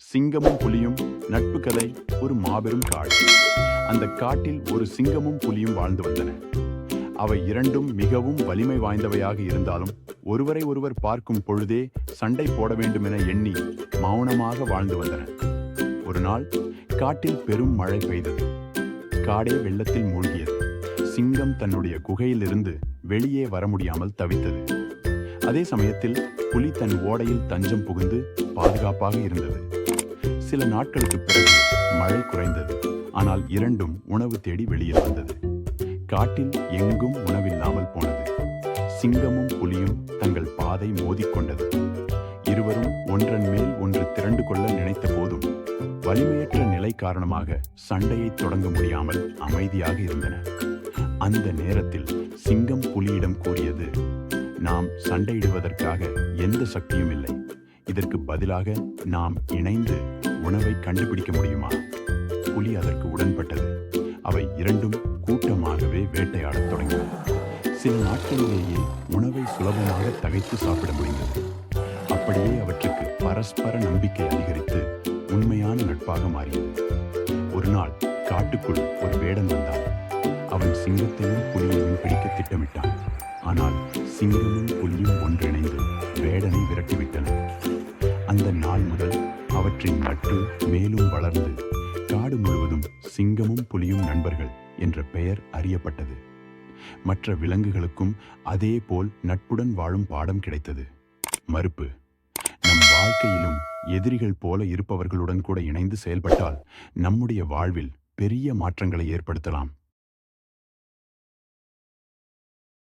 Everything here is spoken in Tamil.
சிங்கமும் புலியும் நட்பு கதை. ஒரு மாபெரும் காடு. அந்த காட்டில் ஒரு சிங்கமும் புலியும் வாழ்ந்து வந்தன. அவை இரண்டும் மிகவும் வலிமை வாய்ந்தவையாக இருந்தாலும் ஒருவரை ஒருவர் பார்க்கும் பொழுதே சண்டை போட வேண்டும் என எண்ணி மௌனமாக வாழ்ந்து வந்தன. ஒரு நாள் காட்டில் பெரும் மழை பெய்தது. காடே வெள்ளத்தில் மூழ்கியது. சிங்கம் தன்னுடைய குகையிலிருந்து வெளியே வர முடியாமல் தவித்தது. அதே சமயத்தில் புலி தன் ஓடையில் தஞ்சம் புகுந்து பாதுகாப்பாக இருந்தது. சில நாட்களுக்கு பிறகு மழை குறைந்தது. ஆனால் இரண்டும் உணவு தேடி வெளியில் வந்தது. காட்டில் எங்கும் உணவில்லாமல் போனது. சிங்கமும் புலியும் தங்கள் பாதை மோதிக்கொண்டது. இருவரும் ஒன்றன் மேல் ஒன்று திரண்டு கொள்ள நினைத்த போதும் வலிமையற்ற நிலை காரணமாக சண்டையை தொடங்க முடியாமல் அமைதியாக இருந்தன. அந்த நேரத்தில் சிங்கம் புலியிடம் கூறியது, நாம் சண்டையிடுவதற்காக எந்த சக்தியும் இல்லை. இதற்கு பதிலாக நாம் இணைந்து உணவை கண்டுபிடிக்க முடியுமா? புலி அதற்கு உடன்பட்டது. அவை இரண்டும் கூட்டமாகவே வேட்டையாடத் தொடங்கின. சில நாட்களிலேயே உணவை சுலபமாக தகைத்து சாப்பிட முடிந்தது. அப்படியே அவற்றுக்கு பரஸ்பர நம்பிக்கை அதிகரித்து உண்மையான நட்பாக மாறியது. ஒரு நாள் காட்டுக்குள் ஒரு வேடன் வந்தான். அவன் சிங்கத்தையும் புலியையும் பிடிக்க திட்டமிட்டான். ஆனால் சிங்கமும் புலியும் ஒன்றிணைந்து வேடனை விரட்டிவிட்டன. அந்த நாள் முதல் அவற்றின் நட்பு மேலும் வளர்ந்து காடு முழுவதும் சிங்கமும் புலியும் நண்பர்கள் என்ற பெயர் அறியப்பட்டது. மற்ற விலங்குகளுக்கும் அதே போல் நட்புடன் வாழும் பாடம் கிடைத்தது. மறுப்பு: நம் வாழ்க்கையிலும் எதிரிகள் போல இருப்பவர்களுடன் கூட இணைந்து செயல்பட்டால் நம்முடைய வாழ்வில் பெரிய மாற்றங்களை ஏற்படுத்தலாம்.